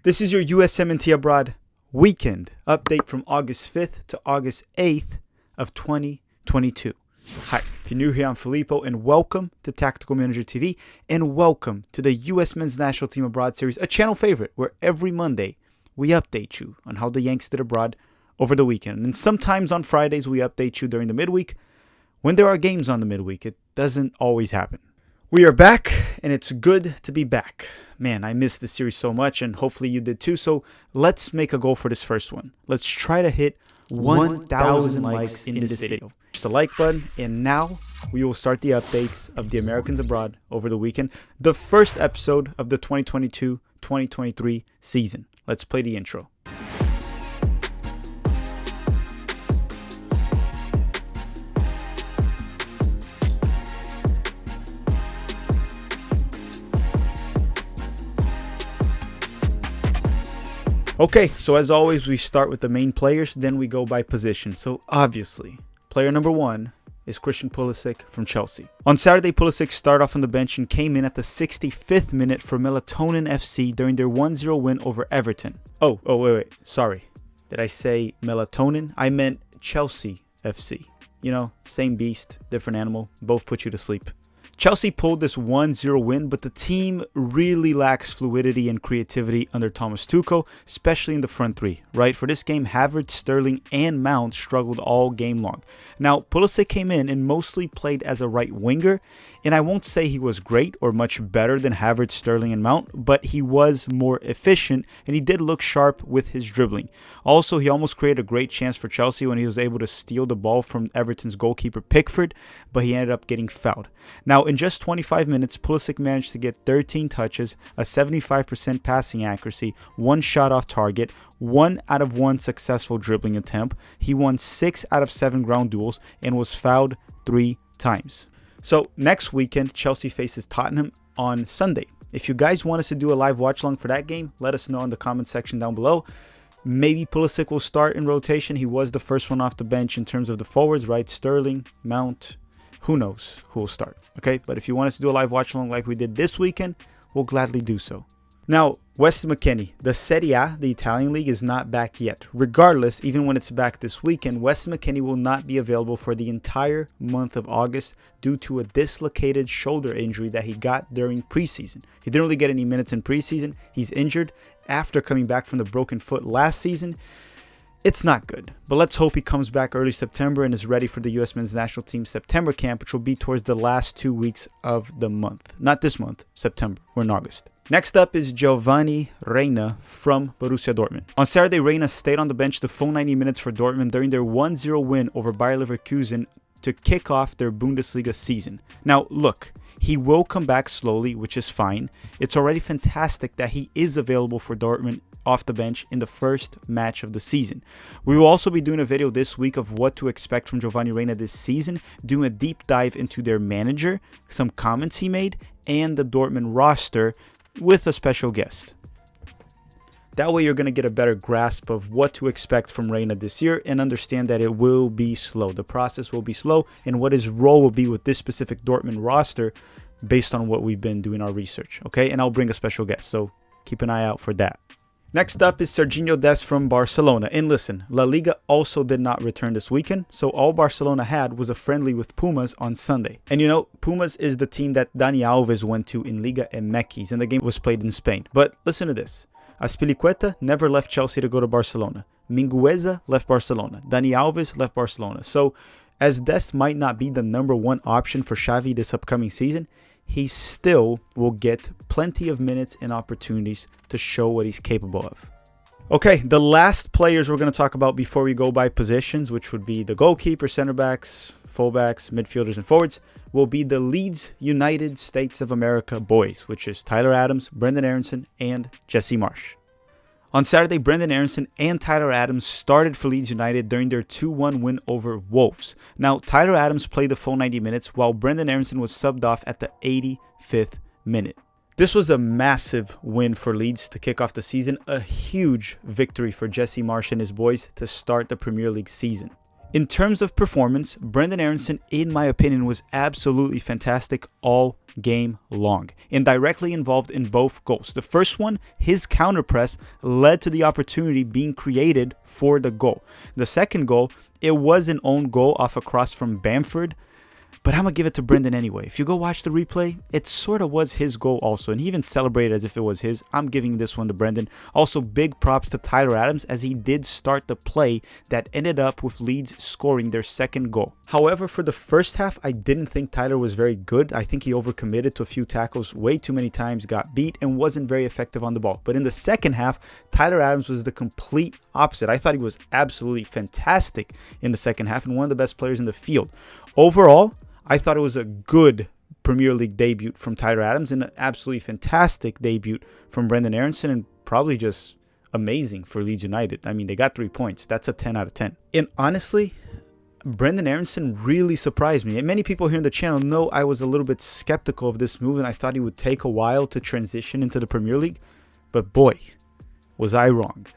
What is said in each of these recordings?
This is your USMNT Abroad weekend update from August 5th to August 8th of 2022. Hi, if you're new here, I'm Filippo, and welcome to Tactical Manager TV, and welcome to the US Men's National Team Abroad series, a channel favorite where every Monday we update you on how the Yanks did abroad over the weekend. And sometimes on Fridays we update you during the midweek. When there are games on the midweek, it doesn't always happen. We are back, and it's good to be back. Man, I missed this series so much, and hopefully you did too. So let's make a goal for this first one. Let's try to hit 1,000 likes in this video. Just the like button, and now we will start the updates of the Americans abroad over the weekend. The first episode of the 2022-2023 season. Let's play the intro. Okay, so as always, we start with the main players, then we go by position. So obviously, player number one is Christian Pulisic from Chelsea. On Saturday, Pulisic started off on the bench and came in at the 65th minute for Melatonin FC during their 1-0 win over Everton. Wait, sorry. Did I say Melatonin? I meant Chelsea FC. You know, same beast, different animal, both put you to sleep. Chelsea pulled this 1-0 win, but the team really lacks fluidity and creativity under Thomas Tuchel, especially in the front three, right? For this game, Havertz, Sterling, and Mount struggled all game long. Now, Pulisic came in and mostly played as a right winger, and I won't say he was great or much better than Havertz, Sterling, and Mount, but he was more efficient, and he did look sharp with his dribbling. Also, he almost created a great chance for Chelsea when he was able to steal the ball from Everton's goalkeeper Pickford, but he ended up getting fouled. Now, in just 25 minutes, Pulisic managed to get 13 touches, a 75% passing accuracy, 1 shot off target, 1 out of 1 successful dribbling attempt. He won 6 out of 7 ground duels and was fouled 3 times. So next weekend, Chelsea faces Tottenham on Sunday. If you guys want us to do a live watch along for that game, let us know in the comment section down below. Maybe Pulisic will start in rotation. He was the first one off the bench in terms of the forwards, right? Sterling, Mount. Who knows who will start, okay? But if you want us to do a live watch along like we did this weekend, we'll gladly do so. Now, Wes Mckinney, the Serie A, the Italian league, is not back yet. Regardless, even when it's back this weekend, Wes Mckinney will not be available for the entire month of August due to a dislocated shoulder injury that he got during preseason. He didn't really get any minutes in preseason. He's injured after coming back from the broken foot last season. It's not good, but let's hope he comes back early September and is ready for the US Men's National Team September camp, which will be towards the last 2 weeks of the month. Not this month, September. We're in August. Next up is Giovanni Reyna from Borussia Dortmund. On Saturday, Reyna stayed on the bench the full 90 minutes for Dortmund during their 1-0 win over Bayer Leverkusen to kick off their Bundesliga season. Now, look, he will come back slowly, which is fine. It's already fantastic that he is available for Dortmund off the bench in the first match of the season. We will also be doing a video this week of what to expect from Giovanni Reyna this season, doing a deep dive into their manager, some comments he made, and the Dortmund roster with a special guest. That way you're going to get a better grasp of what to expect from Reyna this year and understand that it will be slow. The process will be slow, and what his role will be with this specific Dortmund roster based on what we've been doing our research, okay? And I'll bring a special guest, so keep an eye out for that. Next up is Serginho Dest from Barcelona. And listen, La Liga also did not return this weekend, so all Barcelona had was a friendly with Pumas on Sunday. And you know, Pumas is the team that Dani Alves went to in Liga MX, and the game was played in Spain. But listen to this. Azpilicueta never left Chelsea to go to Barcelona. Mingueza left Barcelona. Dani Alves left Barcelona. So, as Dest might not be the #1 option for Xavi this upcoming season, he still will get plenty of minutes and opportunities to show what he's capable of. Okay, the last players we're going to talk about before we go by positions, which would be the goalkeeper, center backs, fullbacks, midfielders, and forwards, will be the Leeds United States of America boys, which is Tyler Adams, Brenden Aronson, and Jesse Marsch. On Saturday, Brenden Aronson and Tyler Adams started for Leeds United during their 2-1 win over Wolves. Now, Tyler Adams played the full 90 minutes, while Brenden Aronson was subbed off at the 85th minute. This was a massive win for Leeds to kick off the season, a huge victory for Jesse Marsch and his boys to start the Premier League season. In terms of performance, Brenden Aronson, in my opinion, was absolutely fantastic all game long and directly involved in both goals. The first one, his counter press, led to the opportunity being created for the goal. The second goal, it was an own goal off a cross from Bamford, but I'm going to give it to Brendan anyway. If you go watch the replay, it sort of was his goal also, and he even celebrated as if it was his. I'm giving this one to Brendan. Also, big props to Tyler Adams as he did start the play that ended up with Leeds scoring their second goal. However, for the first half, I didn't think Tyler was very good. I think he overcommitted to a few tackles way too many times, got beat, and wasn't very effective on the ball. But in the second half, Tyler Adams was the complete opposite. I thought he was absolutely fantastic in the second half and one of the best players in the field. Overall, I thought it was a good Premier League debut from Tyler Adams and an absolutely fantastic debut from Brenden Aaronson, and probably just amazing for Leeds United. I mean, they got 3 points. That's a 10 out of 10. And honestly, Brenden Aaronson really surprised me. And many people here on the channel know I was a little bit skeptical of this move and I thought he would take a while to transition into the Premier League. But boy, was I wrong.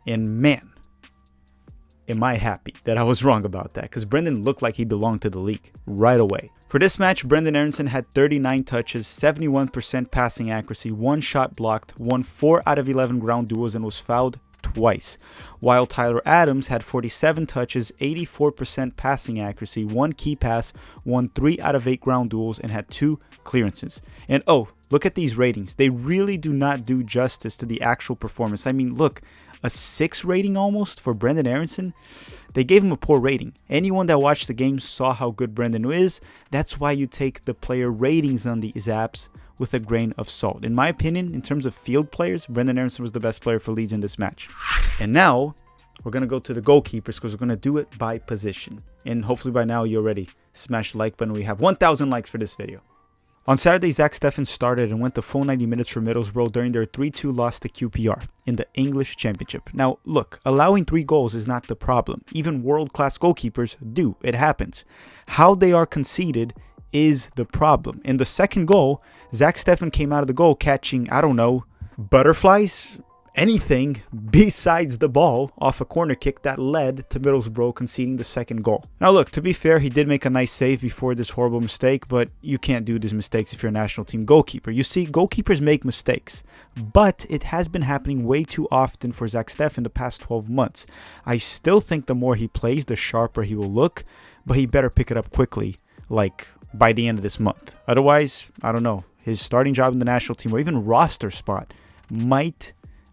And man, am I happy that I was wrong about that, because Brendan looked like he belonged to the league right away. For this match, Brenden Aaronson had 39 touches, 71% passing accuracy, 1 shot blocked, won 4 out of 11 ground duels and was fouled twice, while Tyler Adams had 47 touches, 84% passing accuracy, 1 key pass, won 3 out of 8 ground duels and had 2 clearances. And oh, look at these ratings. They really do not do justice to the actual performance. I mean, look, a 6 rating almost for Brenden Aaronson. They gave him a poor rating. Anyone that watched the game saw how good Brendan is. That's why you take the player ratings on these apps with a grain of salt. In my opinion, in terms of field players, Brenden Aaronson was the best player for Leeds in this match. And now we're going to go to the goalkeepers because we're going to do it by position. And hopefully by now you already smashed the like button. We have 1,000 likes for this video. On Saturday, Zack Stefan started and went the full 90 minutes for Middlesbrough during their 3-2 loss to QPR in the English Championship. Now, look, allowing 3 goals is not the problem. Even world-class goalkeepers do. It happens. How they are conceded is the problem. In the second goal, Zack Stefan came out of the goal catching, I don't know, butterflies? Anything besides the ball off a corner kick that led to Middlesbrough conceding the second goal. Now look, to be fair, he did make a nice save before this horrible mistake, but you can't do these mistakes if you're a national team goalkeeper. You see, goalkeepers make mistakes, but it has been happening way too often for Zack Stefan the past 12 months. I still think the more he plays, the sharper he will look, but he better pick it up quickly, like by the end of this month. Otherwise, I don't know, his starting job in the national team or even roster spot might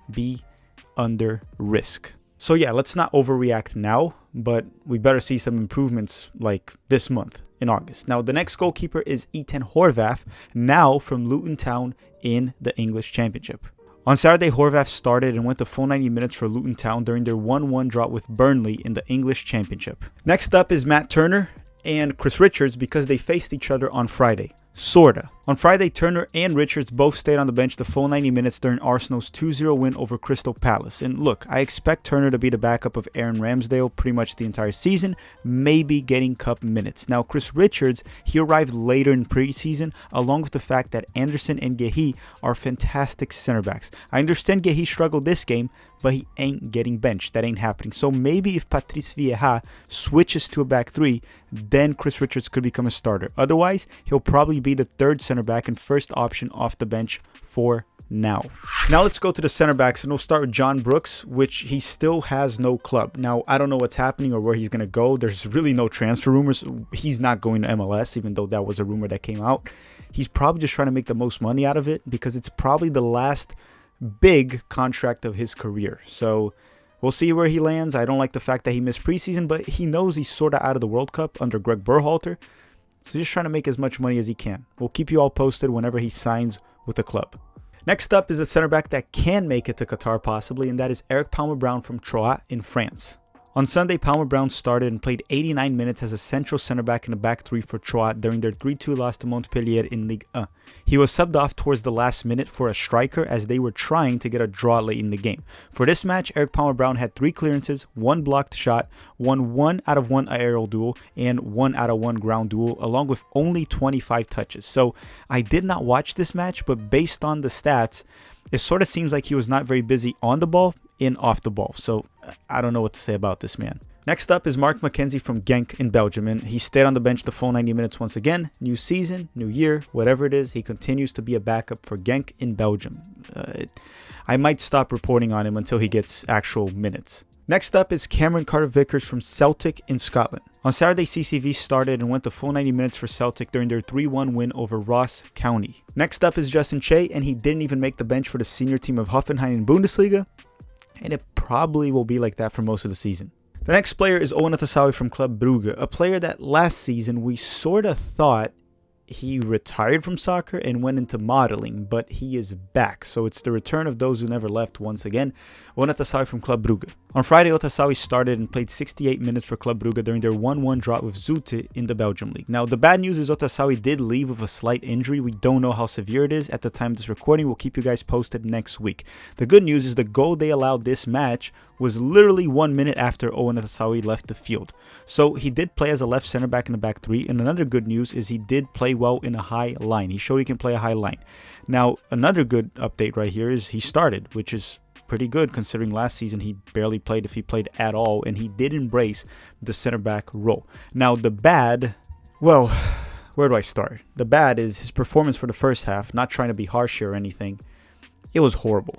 be under risk. So yeah, let's not overreact now, but we better see some improvements like this month in August. Now the next goalkeeper is Horvath, now from Luton Town in the English Championship. On Saturday, Horvath started and went the full 90 minutes for Luton Town during their 1-1 draw with Burnley in the English Championship. Next up is Matt Turner and Chris Richards because they faced each other on Friday. Sorta. On Friday, Turner and Richards both stayed on the bench the full 90 minutes during Arsenal's 2-0 win over Crystal Palace. And look, I expect Turner to be the backup of Aaron Ramsdale pretty much the entire season, maybe getting cup minutes. Now, Chris Richards, he arrived later in preseason, along with the fact that Anderson and Gehi are fantastic center backs. I understand Gehi struggled this game, but he ain't getting benched. That ain't happening. So maybe if Patrice Vieira switches to a back 3, then Chris Richards could become a starter. Otherwise, he'll probably be the third center back and first option off the bench for now. Now let's go to the center backs, and we'll start with John Brooks, which he still has no club. Now, I don't know what's happening or where he's going to go. There's really no transfer rumors. He's not going to MLS, even though that was a rumor that came out. He's probably just trying to make the most money out of it because it's probably the last big contract of his career. So we'll see where he lands. I don't like the fact that he missed preseason, but he knows he's sort of out of the World Cup under Greg Berhalter. So just trying to make as much money as he can. We'll keep you all posted whenever he signs with a club. Next up is a center back that can make it to Qatar possibly, and that is Eric Palmer-Brown from Troyes in France. On Sunday, Palmer-Brown started and played 89 minutes as a central center back in the back 3 for Troyes during their 3-2 loss to Montpellier in Ligue 1. He was subbed off towards the last minute for a striker as they were trying to get a draw late in the game. For this match, Eric Palmer-Brown had 3 clearances, 1 blocked shot, won 1 out of 1 aerial duel, and 1 out of 1 ground duel, along with only 25 touches. So I did not watch this match, but based on the stats, it sort of seems like he was not very busy on the ball and off the ball. So I don't know what to say about this man. Next up is Mark Mckenzie from Genk in Belgium, and he stayed on the bench the full 90 minutes once again. New season, new year, whatever it is, he continues to be a backup for Genk in Belgium. I might stop reporting on him until he gets actual minutes. Next up is Cameron Carter-Vickers from Celtic in Scotland. On Saturday, CCV started and went the full 90 minutes for Celtic during their 3-1 win over Ross County. Next up is Justin Che, and he didn't even make the bench for the senior team of Hoffenheim in Bundesliga, and it probably will be like that for most of the season. The next player is Owen Atasawi from Club Brugge, a player that last season we sort of thought he retired from soccer and went into modeling, but he is back. So it's the return of those who never left once again. Owen Atasawi from Club Brugge. On Friday, Atasawi started and played 68 minutes for Club Brugge during their 1-1 draw with Zoete in the Belgium League. Now, the bad news is Atasawi did leave with a slight injury. We don't know how severe it is at the time of this recording. We'll keep you guys posted next week. The good news is the goal they allowed this match was literally 1 minute after Owen Atasawi left the field. So he did play as a left center back in the back three. And another good news is he did play well in a high line. He showed he can play a high line. Now, another good update right here is he started, which is pretty good considering last season he barely played, if he played at all, and he did embrace the center back role. Now, the bad, well, where do I start? The bad is his performance for the first half, not trying to be harsh here or anything. It was horrible.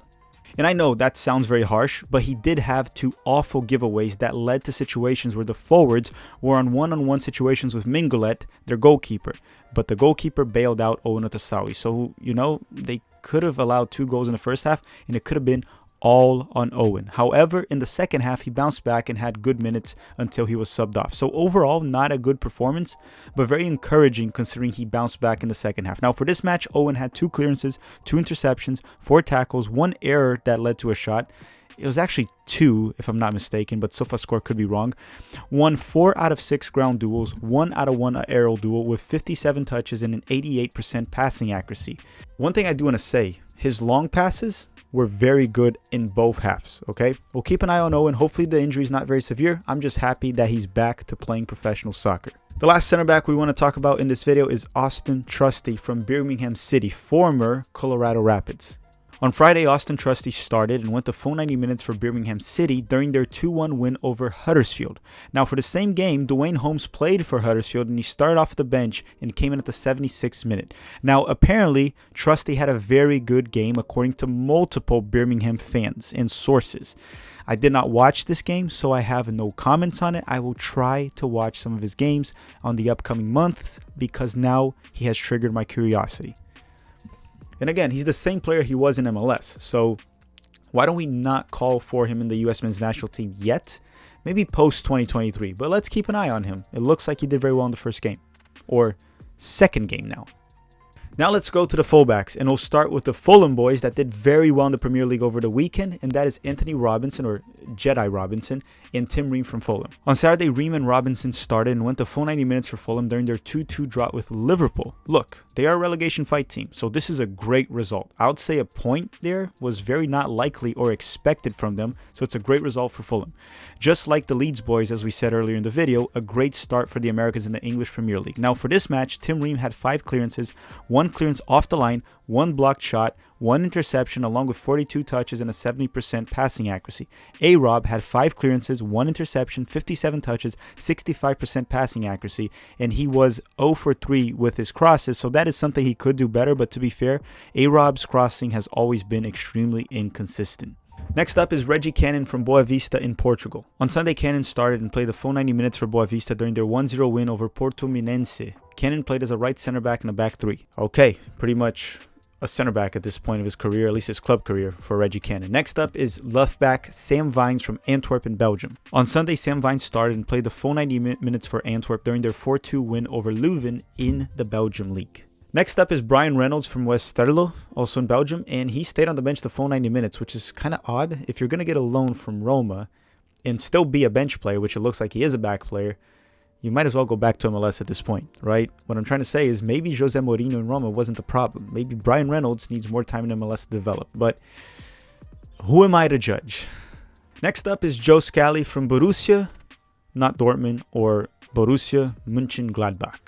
And I know that sounds very harsh, but he did have two awful giveaways that led to situations where the forwards were on one-on-one situations with Mingolette, their goalkeeper. But the goalkeeper bailed out Owen Atasawi. So, you know, they could have allowed 2 goals in the first half, and it could have been all on Owen. However, in the second half, he bounced back and had good minutes until he was subbed off. So overall, not a good performance, but very encouraging considering he bounced back in the second half. Now, for this match, Owen had 2 clearances, 2 interceptions, 4 tackles, 1 error that led to a shot. It was actually 2, if I'm not mistaken, but SofaScore could be wrong. Won 4 out of 6 ground duels, 1 out of 1 aerial duel with 57 touches and an 88% passing accuracy. One thing I do want to say, his long passes were very good in both halves, okay? We'll keep an eye on Owen. Hopefully the injury is not very severe. I'm just happy that he's back to playing professional soccer. The last center back we want to talk about in this video is Austin Trustee from Birmingham City, former Colorado Rapids. On Friday, Austin Trustee started and went the full 90 minutes for Birmingham City during their 2-1 win over Huddersfield. Now, for the same game, Dwayne Holmes played for Huddersfield and he started off the bench and came in at the 76th minute. Now, apparently, Trustee had a very good game according to multiple Birmingham fans and sources. I did not watch this game, so I have no comments on it. I will try to watch some of his games on the upcoming months because now he has triggered my curiosity. And again, he's the same player he was in MLS. So why don't we not call for him in the US men's national team yet? Maybe post 2023. But let's keep an eye on him. It looks like he did very well in the first game. Or second game now. Now let's go to the fullbacks, and we'll start with the Fulham boys that did very well in the Premier League over the weekend, and that is Anthony Robinson, or Jedi Robinson, and Tim Ream from Fulham. On Saturday, Ream and Robinson started and went the full 90 minutes for Fulham during their 2-2 draw with Liverpool. Look, they are a relegation fight team, so this is a great result. I would say a point there was very not likely or expected from them, so it's a great result for Fulham. Just like the Leeds boys, as we said earlier in the video, a great start for the Americans in the English Premier League. Now for this match, Tim Ream had 5 clearances, 1 clearance off the line, 1 blocked shot, 1 interception along with 42 touches and a 70% passing accuracy. A-Rob had 5 clearances, 1 interception, 57 touches, 65% passing accuracy, and he was 0 for 3 with his crosses, so that is something he could do better, but to be fair, A-Rob's crossing has always been extremely inconsistent. Next up is Reggie Cannon from Boa Vista in Portugal. On Sunday, Cannon started and played the full 90 minutes for Boa Vista during their 1-0 win over Portimonense. Cannon played as a right center back in the back 3. Okay, pretty much a center back at this point of his career, at least his club career, for Reggie Cannon. Next up is left back Sam Vines from Antwerp in Belgium. On Sunday, Sam Vines started and played the full 90 minutes for Antwerp during their 4-2 win over Leuven in the Belgium League. Next up is Brian Reynolds from Westerlo, also in Belgium, and he stayed on the bench the full 90 minutes, which is kind of odd. If you're going to get a loan from Roma and still be a bench player, which it looks like he is a back player, you might as well go back to MLS at this point, right? What I'm trying to say is maybe Jose Mourinho in Roma wasn't the problem. Maybe Brian Reynolds needs more time in MLS to develop, but who am I to judge? Next up is Joe Scali from Borussia, not Dortmund, or Borussia Mönchengladbach.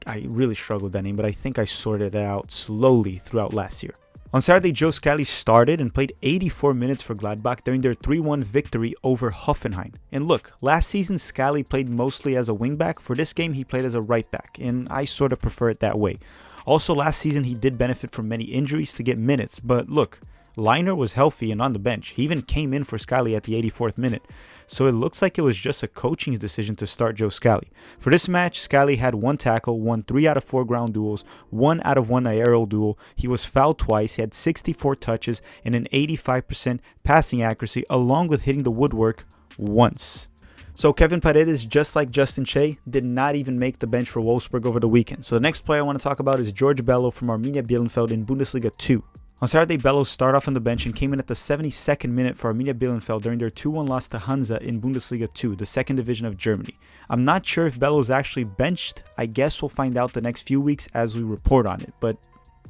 I really struggled with that name, but I think I sorted it out slowly throughout last year. On Saturday, Joe Scali started and played 84 minutes for Gladbach during their 3-1 victory over Hoffenheim. And look, last season Scali played mostly as a wingback. For this game, he played as a right back, and I sort of prefer it that way. Also, last season he did benefit from many injuries to get minutes, but look, Liner was healthy and on the bench. He even came in for Scali at the 84th minute. So it looks like it was just a coaching decision to start Joe Scali. For this match, Scali had 1 tackle, won 3 out of 4 ground duels, 1 out of 1 aerial duel. He was fouled twice, he had 64 touches and an 85% passing accuracy, along with hitting the woodwork once. So Kevin Paredes, just like Justin Che, did not even make the bench for Wolfsburg over the weekend. So the next player I want to talk about is George Bello from Arminia Bielefeld in Bundesliga 2. On Saturday, Bello started off on the bench and came in at the 72nd minute for Arminia Bielefeld during their 2-1 loss to Hansa in Bundesliga 2, the second division of Germany. I'm not sure if Bello is actually benched. I guess we'll find out the next few weeks as we report on it, but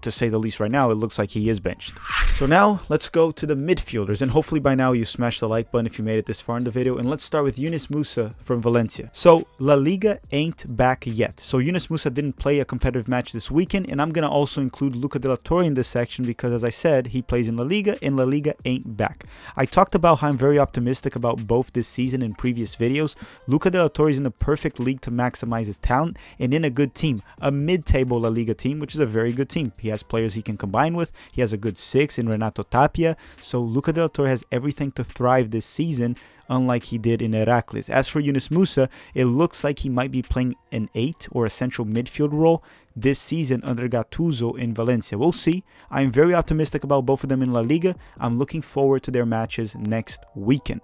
to say the least right now, it looks like he is benched. So now, let's go to the midfielders, and hopefully by now you smashed the like button if you made it this far in the video, and let's start with Eunice Musa from Valencia. So, La Liga ain't back yet. So Eunice Musa didn't play a competitive match this weekend, and I'm going to also include Luca De La Torre in this section because, as I said, he plays in La Liga, and La Liga ain't back. I talked about how I'm very optimistic about both this season in previous videos. Luca De La Torre is in the perfect league to maximize his talent, and in a good team, a mid-table La Liga team, which is a very good team. He has players he can combine with. He has a good 6 in Renato Tapia. So Luca De La Torre has everything to thrive this season, unlike he did in Heracles. As for Eunice Musa, it looks like he might be playing an 8 or a central midfield role this season under Gattuso in Valencia. We'll see. I'm very optimistic about both of them in La Liga. I'm looking forward to their matches next weekend.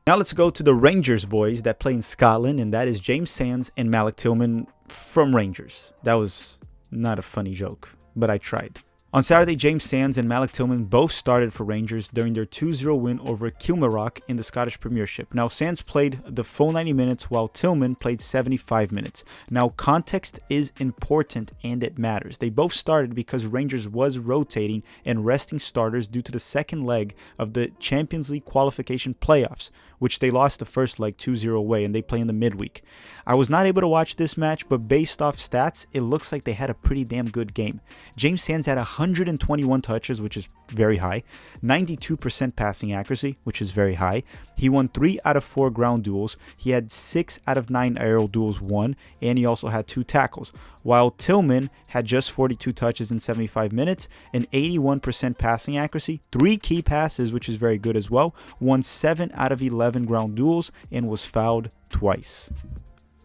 Now let's go to the Rangers boys that play in Scotland, and that is James Sands and Malek Tillman from Rangers. That was not a funny joke, but I tried. On Saturday, James Sands and Malek Tillman both started for Rangers during their 2-0 win over Kilmarnock in the Scottish Premiership. Now, Sands played the full 90 minutes while Tillman played 75 minutes. Now, context is important and it matters. They both started because Rangers was rotating and resting starters due to the second leg of the Champions League qualification playoffs, which they lost the first leg 2-0 away, and they play in the midweek. I was not able to watch this match, but based off stats, it looks like they had a pretty damn good game. James Sands had 121 touches, which is very high, 92% passing accuracy, which is very high. He won 3 out of 4 ground duels. He had 6 out of 9 aerial duels won, and he also had 2 tackles. While Tillman had just 42 touches in 75 minutes, an 81% passing accuracy, 3 key passes, which is very good as well, won 7 out of 11 ground duels, and was fouled twice.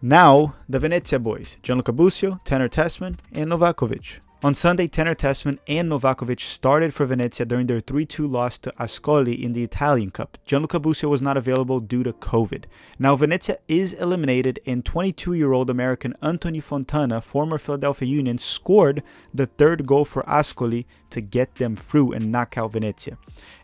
Now, the Venezia boys, Gianluca Busio, Terence Boyd, and Novakovic. On Sunday, Terence Boyd and Novakovic started for Venezia during their 3-2 loss to Ascoli in the Italian Cup. Gianluca Busio was not available due to COVID. Now, Venezia is eliminated, and 22-year-old American Anthony Fontana, former Philadelphia Union, scored the 3rd goal for Ascoli to get them through and knock out Venezia.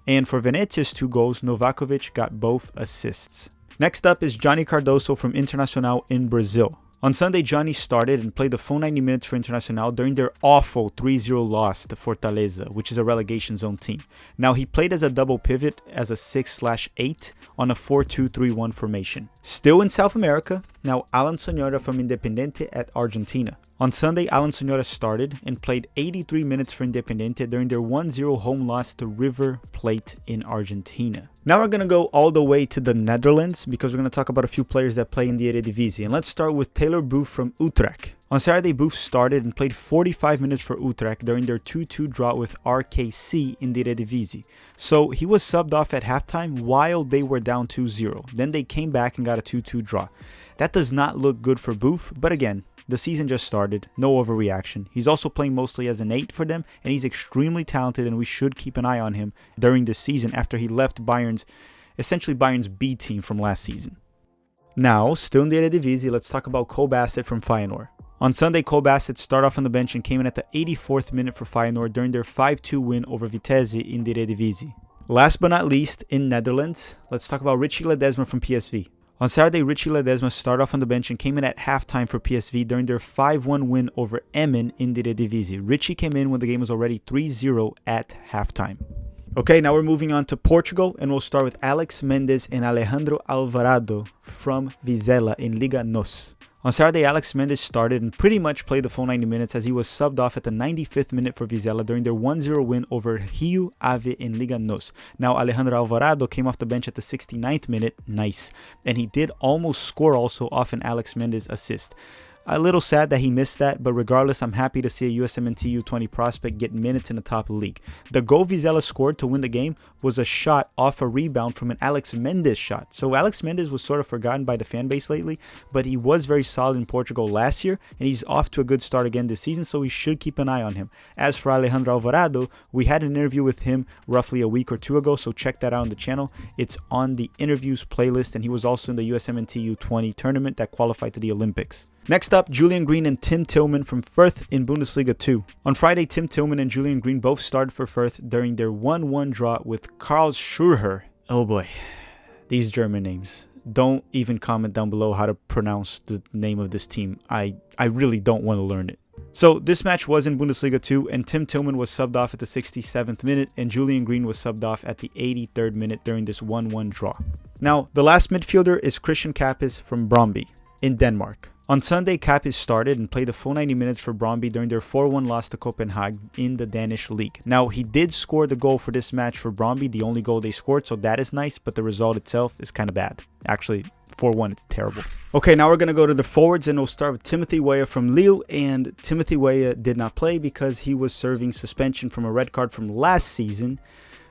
And for Venezia's 2 goals, Novakovic got both assists. Next up is Johnny Cardoso from Internacional in Brazil. On Sunday, Johnny started and played the full 90 minutes for Internacional during their awful 3-0 loss to Fortaleza, which is a relegation zone team. Now, he played as a double pivot as a 6/8 on a 4-2-3-1 formation. Still in South America, now Alan Sonora from Independiente at Argentina. On Sunday, Alan Sonora started and played 83 minutes for Independiente during their 1-0 home loss to River Plate in Argentina. Now we're going to go all the way to the Netherlands because we're going to talk about a few players that play in the Eredivisie. And let's start with Taylor Booth from Utrecht. On Saturday, Booth started and played 45 minutes for Utrecht during their 2-2 draw with RKC in the Eredivisie. So he was subbed off at halftime while they were down 2-0. Then they came back and got a 2-2 draw. That does not look good for Booth, but again, the season just started, no overreaction. He's also playing mostly as an 8 for them, and he's extremely talented, and we should keep an eye on him during this season after he left essentially Bayern's B team from last season. Now, still in the Eredivisie, let's talk about Cole Bassett from Feyenoord. On Sunday, Cole Bassett started off on the bench and came in at the 84th minute for Feyenoord during their 5-2 win over Vitesse in the Eredivisie. Last but not least, in Netherlands, let's talk about Richie Ledesman from PSV. On Saturday, Richie Ledesma started off on the bench and came in at halftime for PSV during their 5-1 win over Emmen in the Eredivisie. Richie came in when the game was already 3-0 at halftime. Okay, now we're moving on to Portugal, and we'll start with Alex Mendes and Alejandro Alvarado from Vizela in Liga NOS. On Saturday, Alex Mendes started and pretty much played the full 90 minutes as he was subbed off at the 95th minute for Vizela during their 1-0 win over Rio Ave in Liga NOS. Now, Alejandro Alvarado came off the bench at the 69th minute, nice, and he did almost score also off an Alex Mendes assist. A little sad that he missed that, but regardless, I'm happy to see a USMNT U20 prospect get minutes in the top league. The goal Vizela scored to win the game was a shot off a rebound from an Alex Mendes shot. So Alex Mendes was sort of forgotten by the fan base lately, but he was very solid in Portugal last year, and he's off to a good start again this season, so we should keep an eye on him. As for Alejandro Alvarado, we had an interview with him roughly a week or two ago, so check that out on the channel. It's on the interviews playlist, and he was also in the USMNT U20 tournament that qualified to the Olympics. Next up, Julian Green and Tim Tillman from Firth in Bundesliga 2. On Friday, Tim Tillman and Julian Green both started for Firth during their 1-1 draw with Karlsruhe. Oh boy, these German names. Don't even comment down below how to pronounce the name of this team. I really don't want to learn it. So this match was in Bundesliga 2, and Tim Tillman was subbed off at the 67th minute, and Julian Green was subbed off at the 83rd minute during this 1-1 draw. Now, the last midfielder is Christian Kappes from Brøndby in Denmark. On Sunday, Kappes started and played the full 90 minutes for Brøndby during their 4-1 loss to Copenhagen in the Danish league. Now, he did score the goal for this match for Brøndby, the only goal they scored, so that is nice, but the result itself is kind of bad. Actually, 4-1, it's terrible. Okay, now we're going to go to the forwards, and we'll start with Timothy Weah from Lille, and Timothy Weah did not play because he was serving suspension from a red card from last season.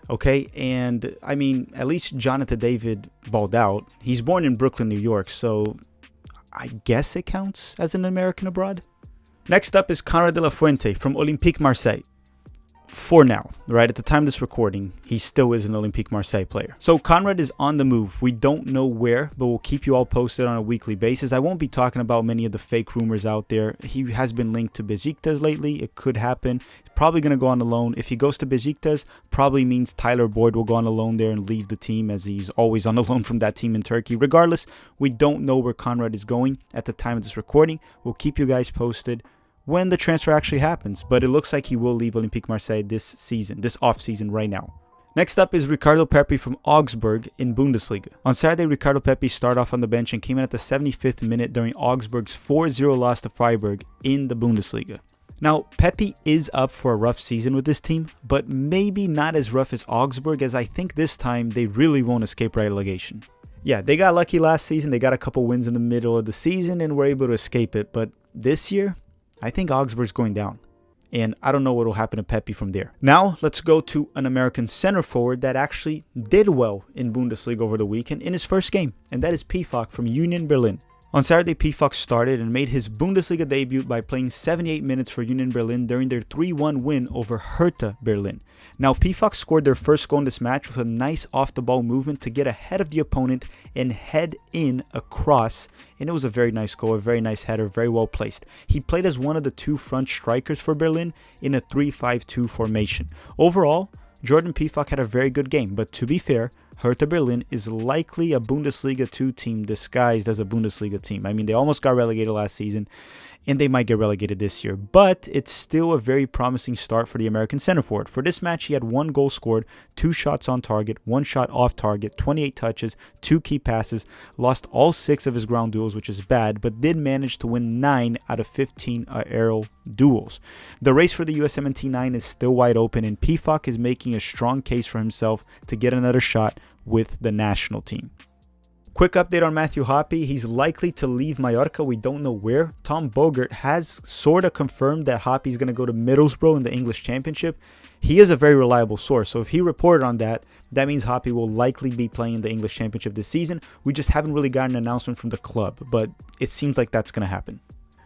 Okay, and I mean, at least Jonathan David balled out. He's born in Brooklyn, New York, so I guess it counts as an American abroad. Next up is Conrad de la Fuente from Olympique Marseille. For now, right at the time of this recording, he still is an Olympique Marseille player. So Conrad is on the move. We don't know where, but we'll keep you all posted on a weekly basis. I won't be talking about many of the fake rumors out there. He has been linked to Besiktas lately. It could happen. He's probably going to go on a loan. If he goes to Besiktas, probably means Tyler Boyd will go on a loan there and leave the team, as he's always on a loan from that team in Turkey. Regardless, we don't know where Conrad is going at the time of this recording. We'll keep you guys posted when the transfer actually happens, but it looks like he will leave Olympique Marseille this season, this off-season right now. Next up is Ricardo Pepi from Augsburg in Bundesliga. On Saturday, Ricardo Pepi started off on the bench and came in at the 75th minute during Augsburg's 4-0 loss to Freiburg in the Bundesliga. Now, Pepi is up for a rough season with this team, but maybe not as rough as Augsburg, as I think this time they really won't escape relegation. Yeah, they got lucky last season, they got a couple wins in the middle of the season and were able to escape it, but this year, I think Augsburg's going down, and I don't know what will happen to Pepi from there. Now, let's go to an American center forward that actually did well in Bundesliga over the weekend in his first game, and that is Pefok from Union Berlin. On Saturday, Pefok started and made his Bundesliga debut by playing 78 minutes for Union Berlin during their 3-1 win over Hertha Berlin. Now, Pefok scored their first goal in this match with a nice off-the-ball movement to get ahead of the opponent and head in a cross, and it was a very nice goal, a very nice header, very well placed. He played as one of the two front strikers for Berlin in a 3-5-2 formation. Overall, Jordan Pefok had a very good game, but to be fair, Hertha Berlin is likely a Bundesliga 2 team disguised as a Bundesliga team. I mean, they almost got relegated last season, and they might get relegated this year. But it's still a very promising start for the American center forward. For this match, he had 1 goal scored, 2 shots on target, 1 shot off target, 28 touches, 2 key passes, lost all 6 of his ground duels, which is bad, but did manage to win 9 out of 15 aerial duels. The race for the USMNT 9 is still wide open, and Pefok is making a strong case for himself to get another shot with the national team. Quick update on Matthew Hoppe. He's likely to leave Mallorca. We don't know where. Tom Bogert has sort of confirmed that Hoppe is going to go to Middlesbrough in the English Championship. He is a very reliable source, so if he reported on that, that means Hoppe will likely be playing in the English Championship this season. We just haven't really gotten an announcement from the club, but it seems like that's going to happen.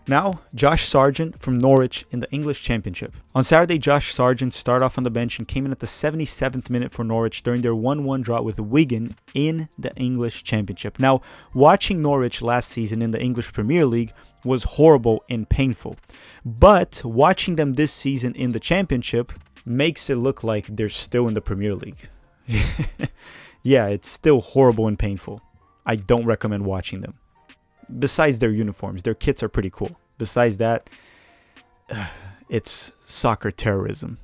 Now, Josh Sargent from Norwich in the English Championship. On Saturday, Josh Sargent started off on the bench and came in at the 77th minute for Norwich during their 1-1 draw with Wigan in the English Championship. Now, watching Norwich last season in the English Premier League was horrible and painful. But watching them this season in the Championship makes it look like they're still in the Premier League. Yeah, it's still horrible and painful. I don't recommend watching them. Besides their uniforms, their kits are pretty cool. Besides that, it's soccer terrorism.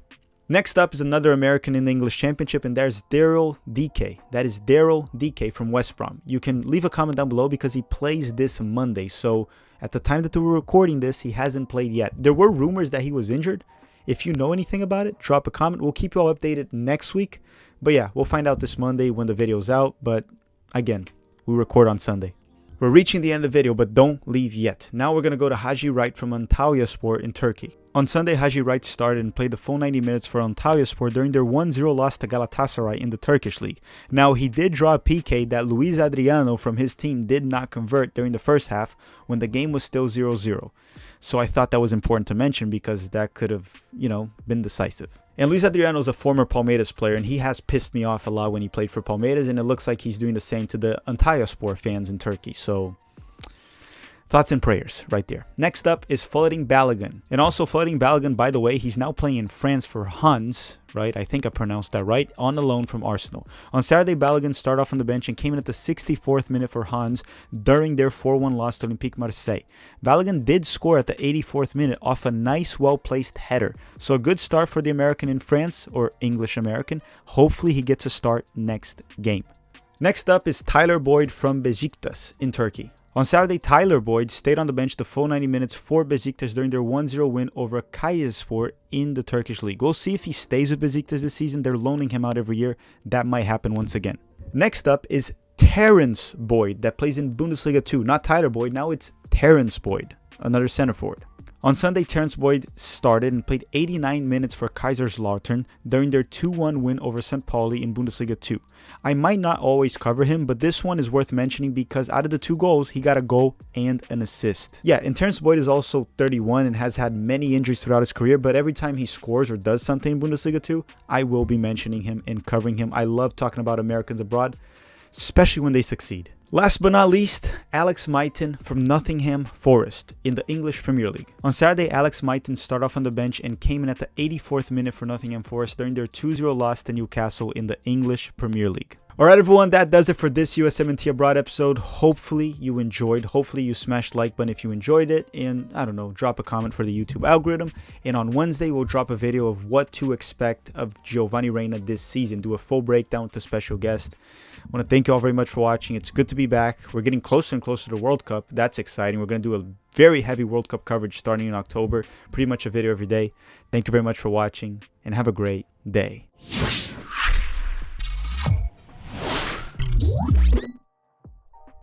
Next up is another American in the English Championship, and there's Daryl Dike. That is Daryl Dike from West Brom. You can leave a comment down below because he plays this Monday, so At the time that we were recording this, he hasn't played yet. There were rumors that he was injured. If you know anything about it, drop a comment. We'll keep you all updated next week. But yeah, we'll find out this Monday when the video's out. But again, we record on Sunday. We're reaching the end of the video, but don't leave yet. Now we're going to go to Haji Wright from Antalyaspor in Turkey. On Sunday, Haji Wright started and played the full 90 minutes for Antalyaspor during their 1-0 loss to Galatasaray in the Turkish league. Now, he did draw a PK that Luis Adriano from his team did not convert during the first half when the game was still 0-0. So I thought that was important to mention because that could have, been decisive. And Luis Adriano is a former Palmeiras player, and he has pissed me off a lot when he played for Palmeiras, and it looks like he's doing the same to the Antalyaspor fans in Turkey. So, thoughts and prayers right there. Next up is Flooding Balogun. And also Flooding Balogun, by the way, he's now playing in France for Hans, right? I think I pronounced that right, on a loan from Arsenal. On Saturday, Balogun started off on the bench and came in at the 64th minute for Hans during their 4-1 loss to Olympique Marseille. Balogun did score at the 84th minute off a nice, well-placed header. So a good start for the American in France, or English-American. Hopefully he gets a start next game. Next up is Tyler Boyd from Besiktas in Turkey. On Saturday, Tyler Boyd stayed on the bench the full 90 minutes for Besiktas during their 1-0 win over Kayserispor in the Turkish league. We'll see if he stays with Besiktas this season. They're loaning him out every year. That might happen once again. Next up is Terence Boyd that plays in Bundesliga 2. Not Tyler Boyd, now it's Terence Boyd, another center forward. On Sunday, Terence Boyd started and played 89 minutes for Kaiserslautern during their 2-1 win over St. Pauli in Bundesliga 2. I might not always cover him, but this one is worth mentioning because out of the 2 goals, he got a goal and an assist. Yeah, and Terence Boyd is also 31 and has had many injuries throughout his career, but every time he scores or does something in Bundesliga 2, I will be mentioning him and covering him. I love talking about Americans abroad, especially when they succeed. Last but not least, Alex Maitan from Nottingham Forest in the English Premier League. On Saturday, Alex Maitan started off on the bench and came in at the 84th minute for Nottingham Forest during their 2-0 loss to Newcastle in the English Premier League. Alright everyone, that does it for this USMNT Abroad episode. Hopefully you enjoyed. Hopefully you smashed the like button if you enjoyed it. And I don't know, drop a comment for the YouTube algorithm. And on Wednesday, we'll drop a video of what to expect of Giovanni Reyna this season. Do a full breakdown with a special guest. I want to thank you all very much for watching. It's good to be back. We're getting closer and closer to the World Cup. That's exciting. We're going to do a very heavy World Cup coverage starting in October. Pretty much a video every day. Thank you very much for watching and have a great day.